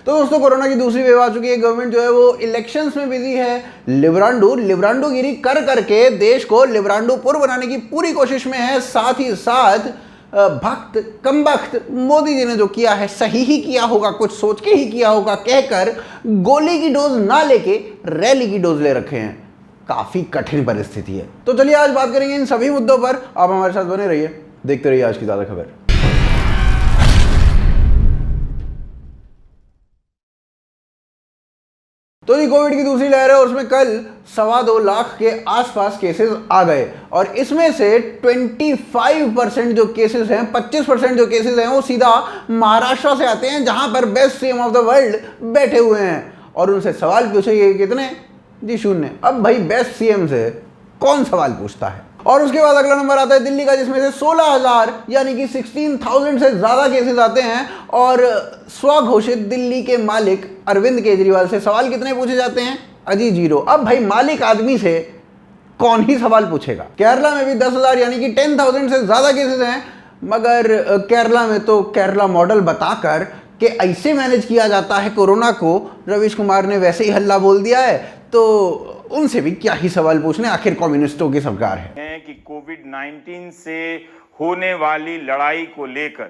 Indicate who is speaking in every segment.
Speaker 1: तो दोस्तों कोरोना की दूसरी वेव आ चुकी है। गवर्नमेंट जो है वो इलेक्शंस में बिजी है। लिब्रांडोगिरी कर करके देश को लिब्रांडोपुर बनाने की पूरी कोशिश में है। साथ ही साथ भक्त कमबख्त मोदी जी ने जो किया है सही ही किया होगा, कुछ सोच के ही किया होगा कहकर गोली की डोज ना लेके रैली की डोज ले रखे हैं। काफी कठिन परिस्थिति है। तो चलिए आज बात करेंगे इन सभी मुद्दों पर। आप हमारे साथ बने रहिए, देखते रहिए आज की ज्यादा खबर। तो ये कोविड की दूसरी लहर है और उसमें कल 2.25 लाख के आसपास केसेस आ गए और इसमें से 25% जो केसेस हैं, 25% जो केसेस हैं वो सीधा महाराष्ट्र से आते हैं, जहां पर best CM of the world बैठे हुए हैं। और उनसे सवाल पूछेंगे कितने? जी 0। अब भाई बेस्ट सीएम से कौन सवाल पूछता है? और उसके बाद अगला नंबर आता है दिल्ली का, जिसमें से 16,000 यानी कि 16,000 से ज्यादा केसेस आते हैं। और स्वघोषित दिल्ली के मालिक अरविंद केजरीवाल से सवाल कितने पूछे जाते हैं? अजी 0। अब भाई मालिक आदमी से कौन ही सवाल पूछेगा? केरला में भी 10,000 यानी कि 10,000 से ज्यादा केसेस हैं, मगर केरला में तो केरला मॉडल बताकर कि ऐसे मैनेज किया जाता है कोरोना को, रवीश कुमार ने वैसे ही हल्ला बोल दिया है। तो उनसे भी क्या ही सवाल पूछने, आखिर कम्युनिस्टों की सरकार है।
Speaker 2: कि कोविड-19 से होने वाली लड़ाई को लेकर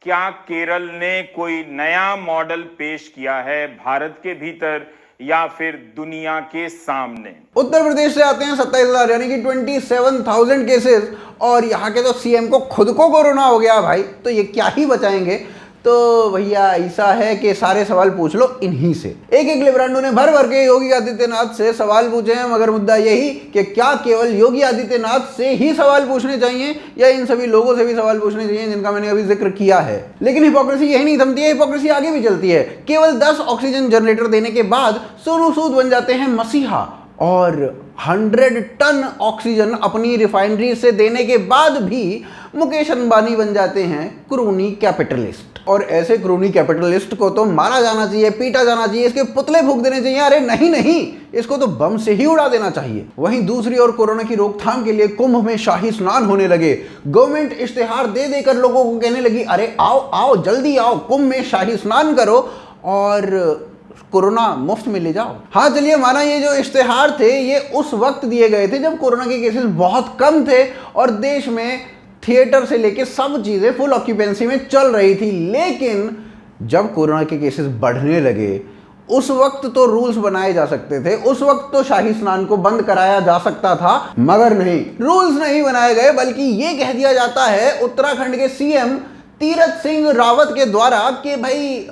Speaker 2: क्या केरल ने कोई नया मॉडल पेश किया है भारत के भीतर या फिर दुनिया के सामने?
Speaker 1: उत्तर प्रदेश से आते हैं 27,000 यानी कि 27,000 केसेस और यहाँ के तो सीएम को खुद को कोरोना हो गया भाई, तो ये क्या ही बचाएंगे। तो भैया ऐसा है कि सारे सवाल पूछ लो इन्हीं से। एक लिब्रांडो ने भर भर के योगी आदित्यनाथ से सवाल पूछे हैं, मगर मुद्दा यही कि क्या केवल योगी आदित्यनाथ से ही सवाल पूछने चाहिए या इन सभी लोगों से भी सवाल पूछने चाहिए जिनका मैंने अभी जिक्र किया है। लेकिन हिपोक्रेसी यही नहीं थमती है, हिपोक्रेसी आगे भी चलती है। केवल 10 ऑक्सीजन जनरेटर देने के बाद सोनू सूद बन जाते हैं मसीहा और 100 टन ऑक्सीजन अपनी रिफाइनरी से देने के बाद भी मुकेश अंबानी बन जाते हैं क्रोनी कैपिटलिस्ट। और ऐसे क्रोनी कैपिटलिस्ट को तो मारा जाना चाहिए, पीटा जाना चाहिए, इसके पुतले फूंक देने चाहिए। अरे नहीं, इसको तो बम से ही उड़ा देना चाहिए। वहीं दूसरी ओर कोरोना की रोकथाम के लिए कुंभ में शाही स्नान होने लगे। गवर्नमेंट इश्तेहार दे देकर लोगों को कहने लगी अरे आओ जल्दी आओ, कुंभ में शाही स्नान करो और कोरोना मुफ्त में ले जाओ। हाँ चलिए माना, ये जो इश्तेहार थे ये उस वक्त दिए गए थे जब कोरोना के केसेस बहुत कम थे और देश में थिएटर से लेके सब चीजें फुल ऑक्यूपेंसी में चल रही थी। लेकिन जब कोरोना के केसेस बढ़ने लगे उस वक्त तो रूल्स बनाए जा सकते थे, उस वक्त तो शाही स्नान को बंद कराया जा सकता था, मगर नहीं, रूल्स नहीं बनाए गए। बल्कि ये कह दिया जाता है उत्तराखंड के सीएम तीरथ सिंह रावत के द्वारा कि भाई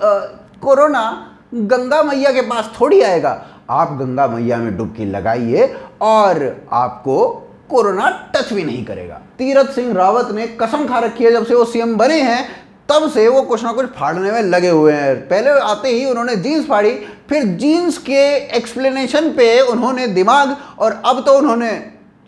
Speaker 1: कोरोना गंगा मैया के पास थोड़ी आएगा, आप गंगा मैया में डुबकी लगाइए और आपको कोरोना टच भी नहीं करेगा। तीरथ सिंह रावत ने कसम खा रखी है, जब से वो सीएम बने हैं तब से वो कुछ ना कुछ फाड़ने में लगे हुए हैं। पहले आते ही उन्होंने जीन्स फाड़ी, फिर जीन्स के एक्सप्लेनेशन पे उन्होंने दिमाग, और अब तो उन्होंने,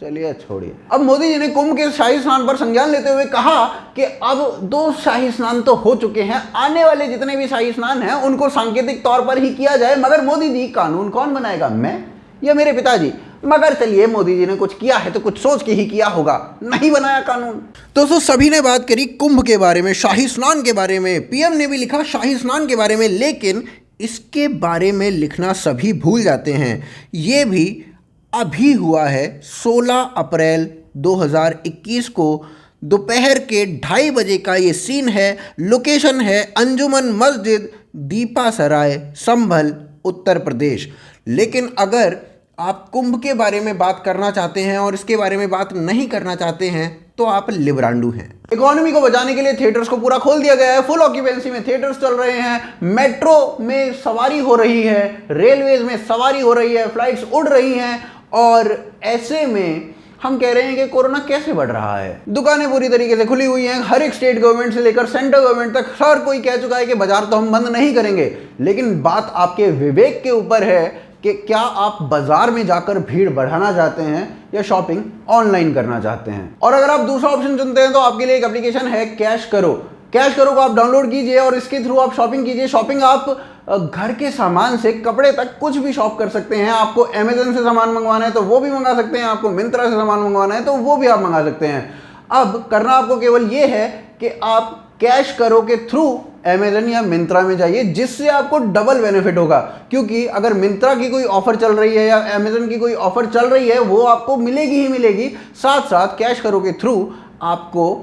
Speaker 1: चलिए छोड़िए। अब मोदी जी ने कुंभ के शाही स्नान पर संज्ञान लेते हुए कहा कि अब 2 शाही स्नान तो हो चुके हैं, आने वाले जितने भी शाही स्नान हैं उनको सांकेतिक तौर पर ही किया जाए। मगर मोदी जी, कानून कौन बनाएगा, मैं या मेरे पिताजी? मगर चलिए मोदी जी ने कुछ किया है तो कुछ सोच के ही किया होगा, नहीं बनाया कानून। दोस्तों सभी ने बात करी कुंभ के बारे में, शाही स्नान के बारे में, पीएम ने भी लिखा शाही स्नान के बारे में, लेकिन इसके बारे में लिखना सभी भूल जाते हैं। ये भी अभी हुआ है 16 अप्रैल 2021 को दोपहर के 2:30 बजे का ये सीन है। लोकेशन है अंजुमन मस्जिद, दीपा सराय, संभल, उत्तर प्रदेश। लेकिन अगर आप कुंभ के बारे में बात करना चाहते हैं और इसके बारे में बात नहीं करना चाहते हैं तो आप लिब्रांडू हैं। इकोनॉमी को बचाने के लिए थिएटर्स को पूरा खोल दिया गया है, फुल ऑक्यूपेंसी में थिएटर्स चल रहे हैं, मेट्रो में सवारी हो रही है, रेलवेज में सवारी हो रही है, फ्लाइट्स उड़ रही हैं। और ऐसे में हम कह रहे हैं कि कोरोना कैसे बढ़ रहा है। दुकानें पूरी तरीके से खुली हुई हैं, हर एक स्टेट गवर्नमेंट से लेकर सेंट्रल गवर्नमेंट तक हर कोई कह चुका है कि बाजार तो हम बंद नहीं करेंगे। लेकिन बात आपके विवेक के ऊपर है कि क्या आप बाजार में जाकर भीड़ बढ़ाना चाहते हैं या शॉपिंग ऑनलाइन करना चाहते हैं। और अगर आप दूसरा ऑप्शन चुनते हैं तो आपके लिए एक एप्लीकेशन है कैश करो। कैश करो को आप डाउनलोड कीजिए और इसके थ्रू आप शॉपिंग कीजिए। शॉपिंग आप घर के सामान से कपड़े तक कुछ भी शॉप कर सकते हैं। आपको अमेजन से सामान मंगवाना है तो वो भी मंगा सकते हैं, आपको मिंत्रा से सामान मंगवाना है तो वो भी आप मंगा सकते हैं। अब करना आपको केवल ये है कि आप कैश करो के थ्रू अमेजन या मिंत्रा में जाइए, जिससे आपको डबल बेनिफिट होगा। क्योंकि अगर मिंत्रा की कोई ऑफर चल रही है या अमेजन की कोई ऑफर चल रही है, वो आपको मिलेगी ही मिलेगी, साथ साथ कैश करो के थ्रू आपको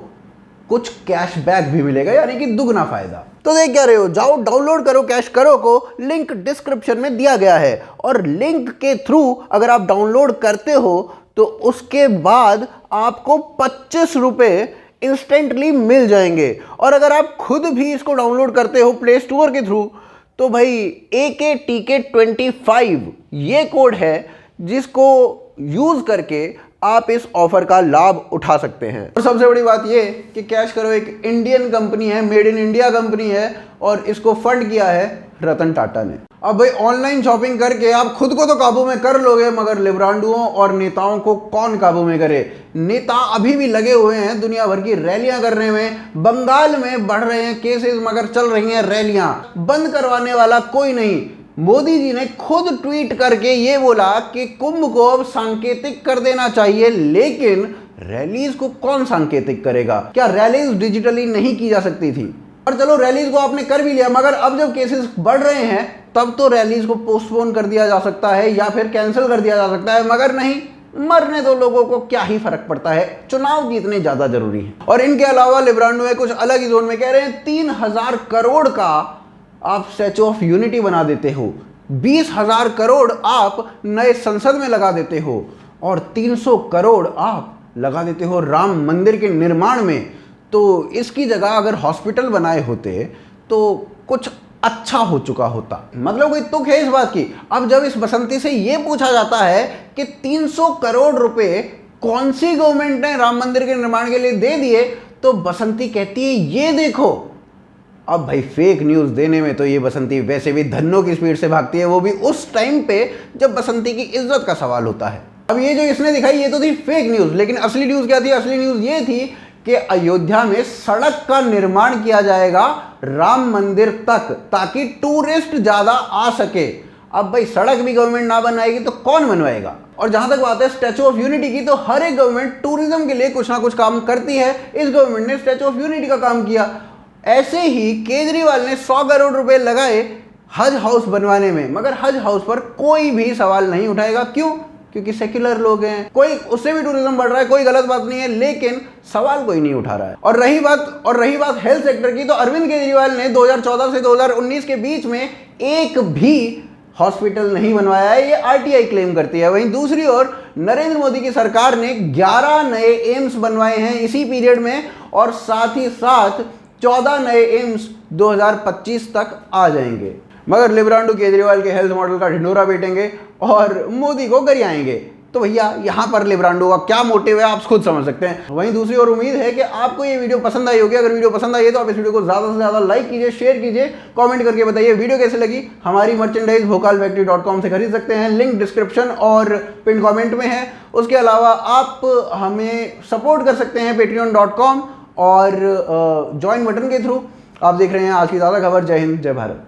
Speaker 1: कुछ कैशबैक भी मिलेगा, यानी कि दुगना फायदा। तो देख क्या रहे हो, जाओ डाउनलोड करो कैश करो को, लिंक डिस्क्रिप्शन में दिया गया है। और लिंक के थ्रू अगर आप डाउनलोड करते हो तो उसके बाद आपको 25 रुपये इंस्टेंटली मिल जाएंगे। और अगर आप खुद भी इसको डाउनलोड करते हो प्ले स्टोर के थ्रू, तो भाई AKTK25 ये कोड है जिसको यूज करके आप इस ऑफर का लाभ उठा सकते हैं। और सबसे बड़ी बात ये कि कैश करो एक इंडियन कंपनी है, मेड इन इंडिया कंपनी है, और इसको फंड किया है रतन टाटा ने। अब भाई ऑनलाइन शॉपिंग करके आप खुद को तो काबू में कर लोगे, मगर लिब्रांडुओं और नेताओं को कौन काबू में करे। नेता अभी भी लगे हुए हैं दुनिया भर की रैलियां करने में। बंगाल में बढ़ रहे हैं केसेस, मगर चल रही हैं रैलियां, बंद करवाने वाला कोई नहीं। मोदी जी ने खुद ट्वीट करके ये बोला कि कुंभ को अब सांकेतिक कर देना चाहिए, लेकिन रैलीज को कौन सांकेतिक करेगा? क्या रैलीज डिजिटली नहीं की जा सकती थी? और चलो रैलीज को आपने कर भी लिया, मगर अब जब केसेस बढ़ रहे हैं तब तो रैलीज को पोस्टपोन कर दिया जा सकता है या फिर कैंसिल कर दिया जा सकता है, मगर नहीं, मरने दो लोगों को, क्या ही फर्क पड़ता है, चुनाव जीतने ज्यादा जरूरी है। और इनके अलावा लिब्रांडो में कुछ अलग ही जोन में कह रहे हैं 3000 करोड़ का आप स्टैचू ऑफ यूनिटी बना देते हो, 20,000 करोड़ आप नए संसद में लगा देते हो, और 300 करोड़ आप लगा देते हो राम मंदिर के निर्माण में। तो इसकी जगह अगर हॉस्पिटल बनाए होते तो कुछ अच्छा हो चुका होता। मतलब कोई तुक है इस बात की। अब जब इस बसंती से ये पूछा जाता है कि 300 करोड़ रुपए कौन सी गवर्नमेंट ने राम मंदिर के निर्माण के लिए दे दिए, तो बसंती कहती है ये देखो। अब भाई फेक न्यूज़ देने में तो ये बसंती वैसे भी धन्नों की स्पीड से भागती है, वो भी उस टाइम पे जब बसंती की इज्जत का सवाल होता है। अब ये जो इसने दिखाई ये तो थी फेक न्यूज़, लेकिन असली न्यूज़ क्या थी? असली न्यूज़ ये थी कि अयोध्या में सड़क का निर्माण किया जाएगा राम मंदिर तक, ताकि टूरिस्ट ज़्यादा आ सके। अब भाई सड़क भी गवर्नमेंट ना बनवाएगी तो कौन बनवाएगा? और जहां तक बात है स्टैचू ऑफ यूनिटी की, तो हर एक गवर्नमेंट टूरिज्म के लिए कुछ ना कुछ काम करती है। इस गवर्नमेंट ने स्टैचू ऑफ यूनिटी का काम किया। ऐसे ही केजरीवाल ने 100 करोड़ रुपए लगाए हज हाउस बनवाने में, मगर हज हाउस पर कोई भी सवाल नहीं उठाएगा। क्यों? क्योंकि सेक्युलर लोग हैं, कोई उससे भी टूरिज्म बढ़ रहा है, कोई गलत बात नहीं है, लेकिन सवाल कोई नहीं उठा रहा है। और रही बात हेल्थ सेक्टर की, तो अरविंद केजरीवाल ने 2014 से 2019 के बीच में एक भी हॉस्पिटल नहीं बनवाया है, ये RTI क्लेम करती है। वहीं दूसरी ओर नरेंद्र मोदी की सरकार ने 11 नए एम्स बनवाए हैं इसी पीरियड में, और साथ ही साथ 14 नए एम्स 2025 तक आ जाएंगे। मगर लिब्रांडो केजरीवाल के हेल्थ मॉडल का ढिंडोरा पीटेंगे और मोदी को गरियाएंगे। तो भैया यहाँ पर लिब्रांडो का क्या मोटिव है आप खुद समझ सकते हैं। वहीं दूसरी ओर उम्मीद है कि आपको ये वीडियो पसंद आई होगी। अगर वीडियो पसंद आई है तो आप इस वीडियो को ज़्यादा से ज़्यादा लाइक कीजिए, शेयर कीजिए, कमेंट करके बताइए वीडियो कैसे लगी। हमारी मर्चेंडाइज भोकालफैक्ट्री.com से खरीद सकते हैं, लिंक डिस्क्रिप्शन और पिन कॉमेंट में है। उसके अलावा आप हमें सपोर्ट कर सकते हैं patreon.com और ज्वाइन बटन के थ्रू। आप देख रहे हैं आज की ज़्यादा खबर। जय हिंद, जय भारत।